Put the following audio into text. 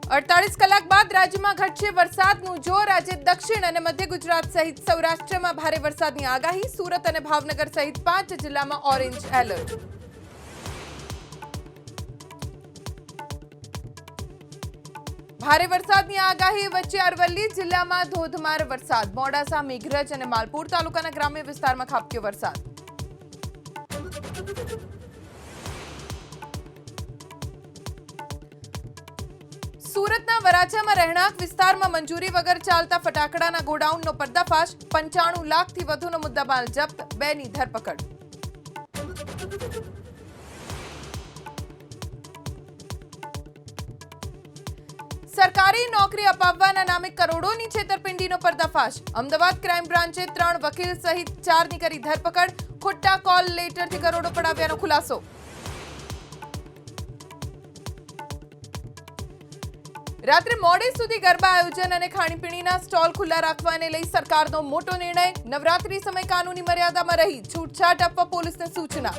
48 કલાક બાદ રાજ્યમાં ઘટશે વરસાદનું જોર। આજે દક્ષિણ અને મધ્ય ગુજરાત સહિત સૌરાષ્ટ્રમાં ભારે વરસાદની આગાહી। સુરત અને ભાવનગર સહિત 5 જિલ્લામાં ઓરેન્જ એલર્ટ। ભારે વરસાદની આગાહી વચ્ચે અરવલ્લી જિલ્લામાં ધોધમાર વરસાદ। મોડાસા, મેઘરજ અને માલપુર તાલુકાના ગ્રામ્ય વિસ્તારમાં ખાબક્યો વરસાદ। સુરતના વરાછામાં રહેણાંક વિસ્તારમાં મંજૂરી વગર ચાલતા ફટાકડાના ગોડાઉનનો પર્દાફાશ। 95 લાખથી વધુનો મુદ્દામાલ જપ્ત, 2ની ધરપકડ। સરકારી નોકરી અપાવવાના નામે કરોડોની છેતરપિંડીનો પર્દાફાશ। અમદાવાદ ક્રાઇમ બ્રાન્ચે 3 વકીલ સહિત 4ની કરી ધરપકડ। ખોટા કોલ લેટરથી કરોડો પડાવ્યાનો ખુલાસો। રાત્રે મોડે સુધી ગરબા આયોજન અને ખાણીપીણીના સ્ટોલ ખુલ્લા રાખવાને લઈ સરકારનો મોટો નિર્ણય। નવરાત્રી સમય કાનૂની મર્યાદામાં રહી છૂટછાટ આપવા પોલીસને સૂચના।